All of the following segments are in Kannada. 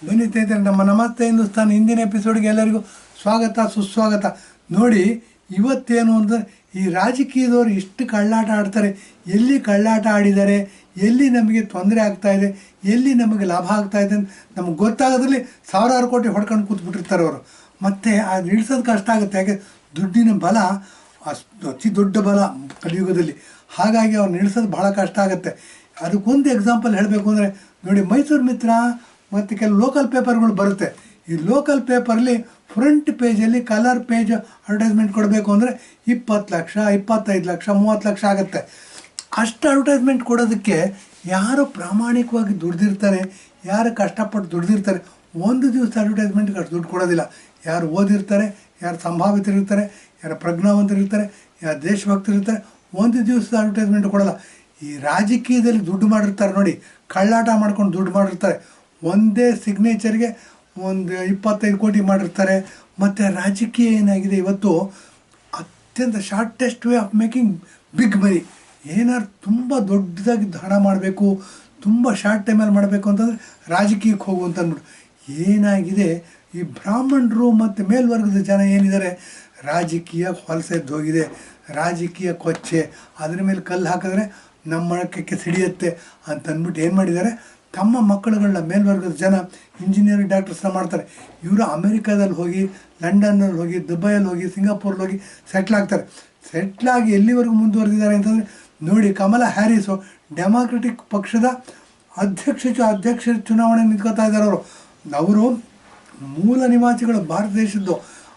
ಬನ್ನಿ ಸ್ನೇಹಿತರೆ, ನಮ್ಮ ನಮಸ್ತೆ ಹಿಂದೂಸ್ತಾನ್ ಹಿಂದಿನ ಎಪಿಸೋಡ್ಗೆ ಎಲ್ಲರಿಗೂ ಸ್ವಾಗತ ಸುಸ್ವಾಗತ. ನೋಡಿ, ಇವತ್ತೇನು ಅಂದರೆ ಈ ರಾಜಕೀಯದವರು ಎಷ್ಟು ಕಳ್ಳಾಟ ಆಡ್ತಾರೆ, ಎಲ್ಲಿ ಕಳ್ಳಾಟ ಆಡಿದ್ದಾರೆ, ಎಲ್ಲಿ ನಮಗೆ ತೊಂದರೆ ಆಗ್ತಾಯಿದೆ, ಎಲ್ಲಿ ನಮಗೆ ಲಾಭ ಆಗ್ತಾಯಿದೆ ಅಂತ ನಮಗೆ ಗೊತ್ತಾಗೋದ್ರಲ್ಲಿ ಸಾವಿರಾರು ಕೋಟಿ ಹೊಡ್ಕೊಂಡು ಕೂತ್ಬಿಟ್ಟಿರ್ತಾರೆ ಅವರು. ಮತ್ತು ಅದು ಇಳಿಸೋದು ಕಷ್ಟ ಆಗುತ್ತೆ, ಯಾಕೆ ದುಡ್ಡಿನ ಬಲ ಅತಿ ದೊಡ್ಡ ಬಲ ಕಲಿಯುಗದಲ್ಲಿ. ಹಾಗಾಗಿ ಅವ್ರನ್ನ ಇಳಿಸೋದು ಭಾಳ ಕಷ್ಟ ಆಗುತ್ತೆ. ಅದಕ್ಕೊಂದು ಎಕ್ಸಾಂಪಲ್ ಹೇಳಬೇಕು ಅಂದರೆ ನೋಡಿ, ಮೈಸೂರು ಮಿತ್ರ ಮತ್ತು ಕೆಲವು ಲೋಕಲ್ ಪೇಪರ್ಗಳು ಬರುತ್ತೆ. ಈ ಲೋಕಲ್ ಪೇಪರಲ್ಲಿ ಫ್ರಂಟ್ ಪೇಜಲ್ಲಿ ಕಲರ್ ಪೇಜ್ ಅಡ್ವರ್ಟೈಸ್ಮೆಂಟ್ ಕೊಡಬೇಕು ಅಂದರೆ 20 ಲಕ್ಷ 25 ಲಕ್ಷ 30 ಲಕ್ಷ ಆಗುತ್ತೆ. ಅಷ್ಟು ಅಡ್ವರ್ಟೈಸ್ಮೆಂಟ್ ಕೊಡೋದಕ್ಕೆ ಯಾರು ಪ್ರಾಮಾಣಿಕವಾಗಿ ದುಡ್ದಿರ್ತಾರೆ, ಯಾರು ಕಷ್ಟಪಟ್ಟು ದುಡ್ದಿರ್ತಾರೆ, ಒಂದು ದಿವಸ ಅಡ್ವರ್ಟೈಸ್ಮೆಂಟ್ಗೆ ಅಷ್ಟು ದುಡ್ಡು ಕೊಡೋದಿಲ್ಲ. ಯಾರು ಓದಿರ್ತಾರೆ, ಯಾರು ಸಂಭಾವಿತರಿರ್ತಾರೆ, ಯಾರು ಪ್ರಜ್ಞಾವಂತರಿರ್ತಾರೆ, ಯಾರು ದೇಶಭಕ್ತರಿರ್ತಾರೆ, ಒಂದು ದಿವಸದ ಅಡ್ವರ್ಟೈಸ್ಮೆಂಟ್ ಕೊಡೋಲ್ಲ. ಈ ರಾಜಕೀಯದಲ್ಲಿ ದುಡ್ಡು ಮಾಡಿರ್ತಾರೆ ನೋಡಿ, ಕಳ್ಳಾಟ ಮಾಡ್ಕೊಂಡು ದುಡ್ಡು ಮಾಡಿರ್ತಾರೆ. ಒಂದೇ ಸಿಗ್ನೇಚರ್ಗೆ ಒಂದು 25 ಕೋಟಿ ಮಾಡಿರ್ತಾರೆ. ಮತ್ತು ರಾಜಕೀಯ ಏನಾಗಿದೆ ಇವತ್ತು, ಅತ್ಯಂತ shortest way of making big money. ಏನಾದ್ರು ತುಂಬ ದೊಡ್ಡದಾಗಿ ಹಣ ಮಾಡಬೇಕು, ತುಂಬ ಶಾರ್ಟ್ ಟೈಮಲ್ಲಿ ಮಾಡಬೇಕು ಅಂತಂದರೆ ರಾಜಕೀಯಕ್ಕೆ ಹೋಗು ಅಂತ ಅಂದ್ಬಿಟ್ಟು. ಏನಾಗಿದೆ, ಈ ಬ್ರಾಹ್ಮಣರು ಮತ್ತು ಮೇಲ್ವರ್ಗದ ಜನ ಏನಿದ್ದಾರೆ, ರಾಜಕೀಯ ಹೊಲಸೆದ್ದು ಹೋಗಿದೆ, ರಾಜಕೀಯ ಕೊಚ್ಚೆ, ಅದ್ರ ಮೇಲೆ ಕಲ್ಲು ಹಾಕಿದ್ರೆ ನಮ್ಮ ಮೊಳಕ್ಕೆ ಸಿಡಿಯುತ್ತೆ ಅಂತಂದ್ಬಿಟ್ಟು ಏನು ಮಾಡಿದ್ದಾರೆ, ತಮ್ಮ ಮಕ್ಕಳುಗಳನ್ನ ಮೇಲ್ವರ್ಗದ ಜನ ಇಂಜಿನಿಯರಿಂಗ್ ಡಾಕ್ಟರ್ಸ್ನ ಮಾಡ್ತಾರೆ. ಇವರು ಅಮೇರಿಕಾದಲ್ಲಿ ಹೋಗಿ, ಲಂಡನ್ನಲ್ಲಿ ಹೋಗಿ, ದುಬೈಯಲ್ಲಿ ಹೋಗಿ, ಸಿಂಗಾಪುರಲ್ಲಿ ಹೋಗಿ ಸೆಟ್ಲಾಗ್ತಾರೆ. ಸೆಟ್ಲಾಗಿ ಎಲ್ಲಿವರೆಗೂ ಮುಂದುವರೆದಿದ್ದಾರೆ ಅಂತಂದರೆ ನೋಡಿ, ಕಮಲಾ ಹ್ಯಾರಿಸು ಡೆಮಾಕ್ರೆಟಿಕ್ ಪಕ್ಷದ ಅಧ್ಯಕ್ಷ ಚುನಾವಣೆ ನಿಂತ್ಕೋತಾ ಇದ್ದಾರೆ. ಅವರು ಮೂಲ ನಿವಾಸಿಗಳು ಭಾರತ ದೇಶದ್ದು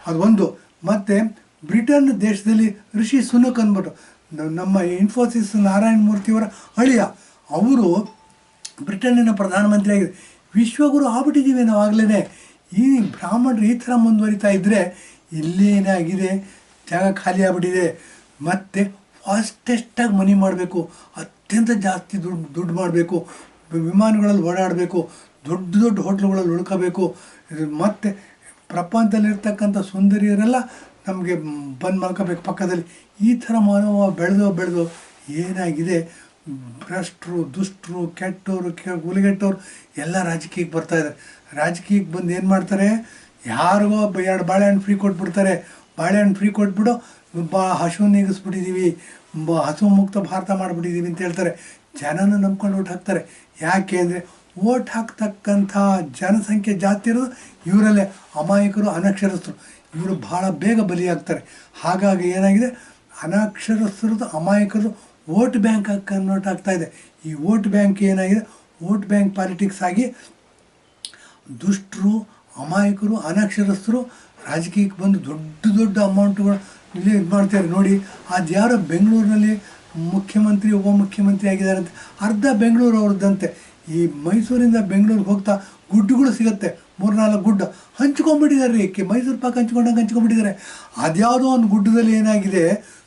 ಅದು ಒಂದು. ಮತ್ತು ಬ್ರಿಟನ್ ದೇಶದಲ್ಲಿ ರಿಷಿ ಸುನಕ್ ಅಂದ್ಬಿಟ್ಟು ನಮ್ಮ ಇನ್ಫೋಸಿಸ್ ನಾರಾಯಣ ಮೂರ್ತಿಯವರ ಅಳಿಯ, ಅವರು ಬ್ರಿಟನ್ನಿನ ಪ್ರಧಾನಮಂತ್ರಿ ಆಗಿದೆ. ವಿಶ್ವಗುರು ಆಗ್ಬಿಟ್ಟಿದ್ದೀವಿ ನಾವು ಆಗಲೇ. ಈ ಬ್ರಾಹ್ಮಣರು ಈ ಥರ ಮುಂದುವರಿತಾ ಇದ್ದರೆ ಇಲ್ಲೇನಾಗಿದೆ, ಜಾಗ ಖಾಲಿ ಆಗ್ಬಿಟ್ಟಿದೆ. ಮತ್ತು ಫಾಸ್ಟೆಸ್ಟಾಗಿ ಮನಿ ಮಾಡಬೇಕು, ಅತ್ಯಂತ ಜಾಸ್ತಿ ದುಡ್ಡು ಮಾಡಬೇಕು, ವಿಮಾನಗಳಲ್ಲಿ ಓಡಾಡಬೇಕು, ದೊಡ್ಡ ದೊಡ್ಡ ಹೋಟ್ಲುಗಳಲ್ಲಿ ಉಳ್ಕೋಬೇಕು. ಮತ್ತು ಪ್ರಪಂಚದಲ್ಲಿರ್ತಕ್ಕಂಥ ಸುಂದರಿಯರೆಲ್ಲ ನಮಗೆ ಬಂದು ಮಾಡ್ಕೋಬೇಕು ಪಕ್ಕದಲ್ಲಿ. ಈ ಥರ ಮಾನವ ಬೆಳೆದು ಏನಾಗಿದೆ, ಭ್ರಷ್ಟರು, ದುಷ್ಟರು, ಕೆಟ್ಟವರು, ಗುಲಿಗೆಟ್ಟವರು ಎಲ್ಲ ರಾಜಕೀಯಕ್ಕೆ ಬರ್ತಾಯಿದ್ದಾರೆ. ರಾಜಕೀಯಕ್ಕೆ ಬಂದು ಏನು ಮಾಡ್ತಾರೆ, ಯಾರಿಗೋ 2 ಬಾಳೆಹಣ್ಣು ಫ್ರೀ ಕೊಟ್ಬಿಡ್ತಾರೆ. ಬಾಳೆಹಣ್ಣು ಫ್ರೀ ಕೊಟ್ಬಿಟ್ಟು ಹಸು ನೀಗಿಸ್ಬಿಟ್ಟಿದ್ದೀವಿ, ಹಸು ಮುಕ್ತ ಭಾರತ ಮಾಡಿಬಿಟ್ಟಿದ್ದೀವಿ ಅಂತ ಹೇಳ್ತಾರೆ. ಜನನ ನಂಬ್ಕೊಂಡು ಓಟ್ ಹಾಕ್ತಾರೆ. ಯಾಕೆ ಅಂದರೆ ಓಟ್ ಹಾಕ್ತಕ್ಕಂಥ ಜನಸಂಖ್ಯೆ ಜಾಸ್ತಿ ಇರೋದು ಇವರಲ್ಲೇ. ಅಮಾಯಕರು, ಅನಕ್ಷರಸ್ಥರು ಇವರು ಭಾಳ ಬೇಗ ಬಲಿಯಾಗ್ತಾರೆ. ಹಾಗಾಗಿ ಏನಾಗಿದೆ, ಅನಕ್ಷರಸ್ಥರದ್ದು ಅಮಾಯಕರು ವೋಟ್ ಬ್ಯಾಂಕ್ ಕನ್ವರ್ಟ್ ಆಗ್ತಾಯಿದೆ. ಈ ವೋಟ್ ಬ್ಯಾಂಕ್ ಏನಾಗಿದೆ, ವೋಟ್ ಬ್ಯಾಂಕ್ ಪಾಲಿಟಿಕ್ಸ್ ಆಗಿ ದುಷ್ಟರು, ಅಮಾಯಕರು, ಅನಕ್ಷರಸ್ಥರು ರಾಜಕೀಯಕ್ಕೆ ಬಂದು ದೊಡ್ಡ ದೊಡ್ಡ ಅಮೌಂಟ್ಗಳು ಇಲ್ಲಿ ಇದು ಮಾಡ್ತಾರೆ. ನೋಡಿ, ಅದು ಯಾರೋ ಬೆಂಗಳೂರಿನಲ್ಲಿ ಮುಖ್ಯಮಂತ್ರಿ ಉಪಮುಖ್ಯಮಂತ್ರಿ ಆಗಿದ್ದಾರೆ ಅಂತ, ಅರ್ಧ ಬೆಂಗಳೂರು ಅವ್ರದ್ದಂತೆ. ಈ ಮೈಸೂರಿಂದ ಬೆಂಗಳೂರಿಗೆ ಹೋಗ್ತಾ ಗುಡ್ಡುಗಳು ಸಿಗುತ್ತೆ, 3-4 ಗುಡ್ಡ ಹಂಚ್ಕೊಂಡ್ಬಿಟ್ಟಿದ್ದಾರೆ ರೀ. ಮೈಸೂರು ಪಾಕ ಹಂಚ್ಕೊಂಡ್ಬಿಟ್ಟಿದ್ದಾರೆ. ಅದ್ಯಾವುದೋ ಒಂದು ಗುಡ್ಡದಲ್ಲಿ ಏನಾಗಿದೆ,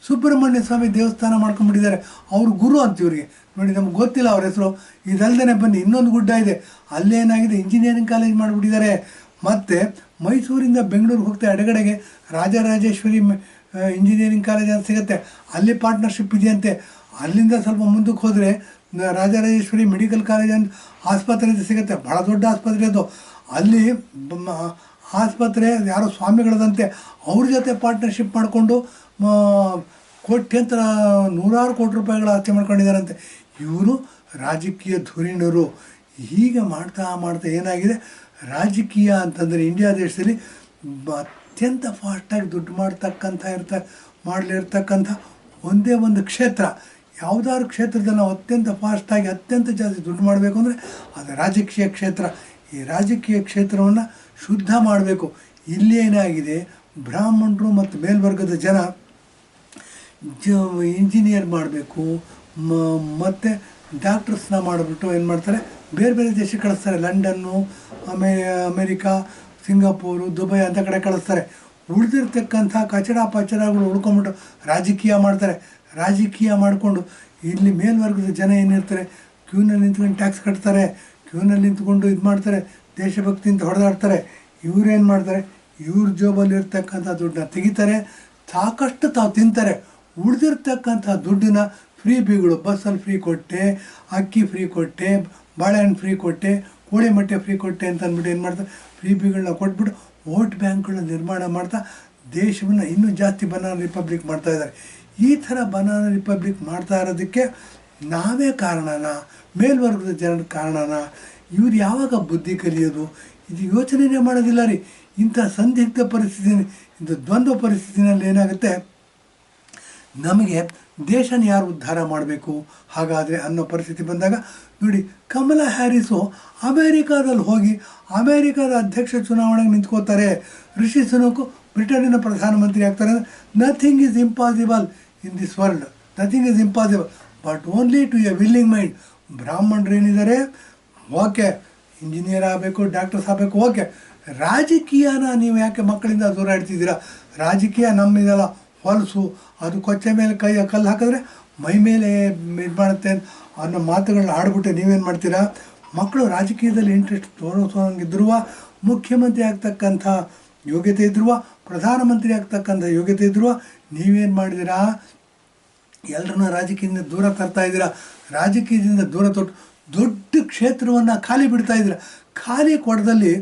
ಸುಬ್ರಹ್ಮಣ್ಯ ಸ್ವಾಮಿ ದೇವಸ್ಥಾನ ಮಾಡ್ಕೊಂಡ್ಬಿಟ್ಟಿದ್ದಾರೆ. ಅವ್ರ ಗುರು ಅಂತ ಇವ್ರಿಗೆ. ನೋಡಿ, ನಮ್ಗೆ ಗೊತ್ತಿಲ್ಲ ಅವ್ರ ಹೆಸರು. ಇದಲ್ದೇ ಬನ್ನಿ, ಇನ್ನೊಂದು ಗುಡ್ಡ ಇದೆ, ಅಲ್ಲೇನಾಗಿದೆ, ಇಂಜಿನಿಯರಿಂಗ್ ಕಾಲೇಜ್ ಮಾಡಿಬಿಟ್ಟಿದ್ದಾರೆ. ಮತ್ತು ಮೈಸೂರಿಂದ ಬೆಂಗಳೂರಿಗೆ ಹೋಗ್ತಾ ಎಡಗಡೆಗೆ ರಾಜರಾಜೇಶ್ವರಿ ಇಂಜಿನಿಯರಿಂಗ್ ಕಾಲೇಜ್ ಅಂತ ಸಿಗುತ್ತೆ, ಅಲ್ಲಿ ಪಾರ್ಟ್ನರ್ಶಿಪ್ ಇದೆಯಂತೆ. ಅಲ್ಲಿಂದ ಸ್ವಲ್ಪ ಮುಂದಕ್ಕೆ ಹೋದರೆ ರಾಜರಾಜೇಶ್ವರಿ ಮೆಡಿಕಲ್ ಕಾಲೇಜ್ ಅಂತ ಆಸ್ಪತ್ರೆ ಅಂತ ಸಿಗುತ್ತೆ, ಭಾಳ ದೊಡ್ಡ ಆಸ್ಪತ್ರೆ ಅದು. ಅಲ್ಲಿ ಆಸ್ಪತ್ರೆ ಯಾರೋ ಸ್ವಾಮಿಗಳದಂತೆ, ಅವ್ರ ಜೊತೆ ಪಾರ್ಟ್ನರ್ಶಿಪ್ ಮಾಡಿಕೊಂಡು ಕೋಟ್ಯಂತರ 100 ಕೋಟಿ ರೂಪಾಯಿಗಳ ಆಸ್ತಿ ಮಾಡ್ಕೊಂಡಿದ್ದಾರಂತೆ. ಇವರು ರಾಜಕೀಯ ಧುರೀಣರು. ಹೀಗೆ ಮಾಡ್ತಾ ಏನಾಗಿದೆ, ರಾಜಕೀಯ ಅಂತಂದರೆ ಇಂಡಿಯಾ ದೇಶದಲ್ಲಿ ಅತ್ಯಂತ ಫಾಸ್ಟಾಗಿ ದುಡ್ಡು ಮಾಡಲಿರ್ತಕ್ಕಂಥ ಒಂದೇ ಒಂದು ಕ್ಷೇತ್ರ. ಯಾವುದಾದ್ರು ಕ್ಷೇತ್ರದಲ್ಲಿ ನಾವು ಅತ್ಯಂತ ಫಾಸ್ಟಾಗಿ ಅತ್ಯಂತ ಜಾಸ್ತಿ ದುಡ್ಡು ಮಾಡಬೇಕು ಅಂದರೆ ಅದು ರಾಜಕೀಯ ಕ್ಷೇತ್ರ. ಈ ರಾಜಕೀಯ ಕ್ಷೇತ್ರವನ್ನು ಶುದ್ಧ ಮಾಡಬೇಕು. ಇಲ್ಲಿ ಏನಾಗಿದೆ, ಬ್ರಾಹ್ಮಣರು ಮತ್ತು ಮೇಲ್ವರ್ಗದ ಜನ ಇಂಜಿನಿಯರ್ ಮಾಡಬೇಕು ಮತ್ತು ಡಾಕ್ಟರ್ಸ್ನ ಮಾಡಿಬಿಟ್ಟು ಏನು ಮಾಡ್ತಾರೆ, ಬೇರೆ ಬೇರೆ ದೇಶಕ್ಕೆ ಕಳಿಸ್ತಾರೆ. ಲಂಡನ್ನು, ಅಮೇರಿಕಾ, ಸಿಂಗಾಪುರು, ದುಬೈ ಅಂತ ಕಡೆ ಕಳಿಸ್ತಾರೆ. ಉಳಿದಿರ್ತಕ್ಕಂಥ ಕಚಡ ಉಳ್ಕೊಂಬಿಟ್ಟು ರಾಜಕೀಯ ಮಾಡ್ತಾರೆ. ರಾಜಕೀಯ ಮಾಡಿಕೊಂಡು ಇಲ್ಲಿ ಮೇಲ್ವರ್ಗದ ಜನ ಏನಿರ್ತಾರೆ, ಕ್ಯೂನಲ್ಲಿ ನಿಂತ್ಕೊಂಡು ಟ್ಯಾಕ್ಸ್ ಕಟ್ತಾರೆ, ಕ್ಯೂನಲ್ಲಿ ನಿಂತ್ಕೊಂಡು ಇದು ಮಾಡ್ತಾರೆ, ದೇಶಭಕ್ತಿ ಅಂತ ಹೊಡೆದಾಡ್ತಾರೆ. ಇವ್ರೇನು ಮಾಡ್ತಾರೆ, ಇವ್ರ ಜೋಬಲ್ಲಿರ್ತಕ್ಕಂಥ ದುಡ್ಡನ್ನ ತೆಗಿತಾರೆ, ಸಾಕಷ್ಟು ತಾವು ತಿಂತಾರೆ. ಉಳಿದಿರ್ತಕ್ಕಂಥ ದುಡ್ಡನ್ನ ಫ್ರೀ ಬಿಗಳು, ಬಸ್ಸಲ್ಲಿ ಫ್ರೀ ಕೊಟ್ಟೆ, ಅಕ್ಕಿ ಫ್ರೀ ಕೊಟ್ಟೆ, ಬಾಳೆಹಣ್ಣು ಫ್ರೀ ಕೊಟ್ಟೆ, ಕೋಳಿ ಮೊಟ್ಟೆ ಫ್ರೀ ಕೊಟ್ಟೆ ಅಂತ ಅಂದ್ಬಿಟ್ಟು ಏನು ಮಾಡ್ತಾರೆ, ಫ್ರೀ ಬಿಗಳನ್ನ ಕೊಟ್ಬಿಟ್ಟು ವೋಟ್ ಬ್ಯಾಂಕ್ಗಳನ್ನ ನಿರ್ಮಾಣ ಮಾಡ್ತಾ ದೇಶವನ್ನು ಇನ್ನೂ ಜಾಸ್ತಿ ಬನಾನಾ ರಿಪಬ್ಲಿಕ್ ಮಾಡ್ತಾ ಇದ್ದಾರೆ. ಈ ಥರ ಬನಾನಾ ರಿಪಬ್ಲಿಕ್ ಮಾಡ್ತಾ ಇರೋದಕ್ಕೆ ನಾವೇ ಕಾರಣನಾ, ಮೇಲ್ವರ್ಗದ ಜನರ ಕಾರಣನಾ? ಇವ್ರು ಯಾವಾಗ ಬುದ್ಧಿ ಕಲಿಯೋದು? ಇದು ಯೋಚನೆಯೇ ಮಾಡೋದಿಲ್ಲ ರೀ. ಇಂಥ ಸಂದಿಗ್ಧ ಪರಿಸ್ಥಿತಿ, ಇಂಥ ದ್ವಂದ್ವ ಪರಿಸ್ಥಿತಿನಲ್ಲಿ ಏನಾಗುತ್ತೆ, ನಮಗೆ ದೇಶನ ಯಾರು ಉದ್ಧಾರ ಮಾಡಬೇಕು ಹಾಗಾದರೆ ಅನ್ನೋ ಪರಿಸ್ಥಿತಿ ಬಂದಾಗ ನೋಡಿ, ಕಮಲಾ ಹ್ಯಾರಿಸು ಅಮೇರಿಕಾದಲ್ಲಿ ಹೋಗಿ ಅಮೇರಿಕಾದ ಅಧ್ಯಕ್ಷ ಚುನಾವಣೆಗೆ ನಿಂತ್ಕೋತಾರೆ. ರಿಷಿ ಸುನಕ್ ಬ್ರಿಟನ್ನಿನ ಪ್ರಧಾನಮಂತ್ರಿ ಆಗ್ತಾರೆ. Nothing is impossible in this world, nothing is impossible but only to a willing mind. ಬ್ರಾಹ್ಮಣರು ಏನಿದ್ದಾರೆ, ಓಕೆ, ಇಂಜಿನಿಯರ್ ಆಗಬೇಕು, ಡಾಕ್ಟರ್ಸ್ ಆಗಬೇಕು, ಓಕೆ. ರಾಜಕೀಯನ ನೀವು ಯಾಕೆ ಮಕ್ಕಳಿಂದ ದೂರ ಇಡ್ತಿದ್ದೀರಾ? ರಾಜಕೀಯ ನಮ್ಮಿದೆಲ್ಲ ಹೊಲಸು, ಅದು ಕೊಚ್ಚೆ ಮೇಲೆ ಕಲ್ಲು ಹಾಕಿದ್ರೆ ಮೈ ಮೇಲೆ ಇದು ಮಾಡುತ್ತೆ ಅನ್ನೋ ಮಾತುಗಳನ್ನ ಆಡ್ಬಿಟ್ಟು ನೀವೇನು ಮಾಡ್ತೀರಾ? ಮಕ್ಕಳು ರಾಜಕೀಯದಲ್ಲಿ ಇಂಟ್ರೆಸ್ಟ್ ತೋರಿಸೋಂಗಿದ್ರೂ, ಮುಖ್ಯಮಂತ್ರಿ ಆಗ್ತಕ್ಕಂಥ ಯೋಗ್ಯತೆ ಇದ್ರೂ, ಪ್ರಧಾನಮಂತ್ರಿ ಆಗ್ತಕ್ಕಂಥ ಯೋಗ್ಯತೆ ಇದ್ರೂ ನೀವೇನು ಮಾಡಿದ್ದೀರಾ? ಎಲ್ಲರನ್ನ ರಾಜಕೀಯದಿಂದ ದೂರ ತರ್ತಾ ಇದ್ದೀರಾ. ರಾಜಕೀಯದಿಂದ ದೂರ ತೊಟ್ಟು ದೊಡ್ಡ ಕ್ಷೇತ್ರವನ್ನು ಖಾಲಿ ಬಿಡ್ತಾ ಇದ್ದೀರಾ. ಖಾಲಿ ಕೊಡದಲ್ಲಿ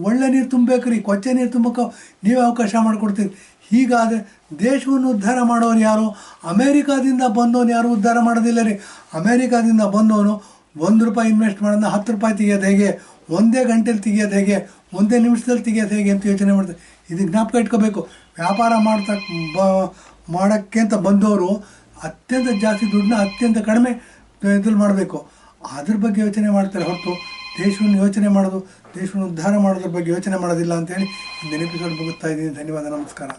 ಒಳ್ಳೆ ನೀರು ತುಂಬಬೇಕು ರೀ, ಕೊಚ್ಚೆ ನೀರು ತುಂಬಕ್ಕೆ ನೀವೇ ಅವಕಾಶ ಮಾಡಿಕೊಡ್ತೀರಿ. ಹೀಗಾದರೆ ದೇಶವನ್ನು ಉದ್ಧಾರ ಮಾಡೋರು ಯಾರು? ಅಮೇರಿಕಾದಿಂದ ಬಂದವನು ಯಾರು ಉದ್ಧಾರ ಮಾಡೋದಿಲ್ಲ ರೀ. ಅಮೇರಿಕಾದಿಂದ ಬಂದವನು ₹1 ಇನ್ವೆಸ್ಟ್ ಮಾಡೋದನ್ನ ₹10 ತೆಗಿಯೋದು ಹೇಗೆ, ಒಂದೇ ಗಂಟೆಲಿ ತೆಗಿಯೋದು ಹೇಗೆ, ಒಂದೇ ನಿಮಿಷದಲ್ಲಿ ತೆಗಿಯೋದು ಹೇಗೆ ಅಂತ ಯೋಚನೆ ಮಾಡ್ತಾರೆ. ಇದಕ್ಕೆ ಜ್ಞಾಪಕ ಇಟ್ಕೋಬೇಕು. ವ್ಯಾಪಾರ ಮಾಡೋಕ್ಕೆ ಅಂತ ಬಂದವರು ಅತ್ಯಂತ ಜಾಸ್ತಿ ದುಡ್ಡನ್ನ ಅತ್ಯಂತ ಕಡಿಮೆ ಇದ್ರಲ್ಲಿ ಮಾಡಬೇಕು, ಅದ್ರ ಬಗ್ಗೆ ಯೋಚನೆ ಮಾಡ್ತಾರೆ ಹೊರತು ದೇಶವನ್ನು ಯೋಚನೆ ಮಾಡೋದು, ದೇಶವನ್ನು ಉದ್ಧಾರ ಮಾಡೋದ್ರ ಬಗ್ಗೆ ಯೋಚನೆ ಮಾಡೋದಿಲ್ಲ ಅಂತೇಳಿ ಇಂದಿನ ಎಪಿಸೋಡ್ ಮುಗಿಸ್ತಾ ಇದ್ದೀನಿ. ಧನ್ಯವಾದ, ನಮಸ್ಕಾರ.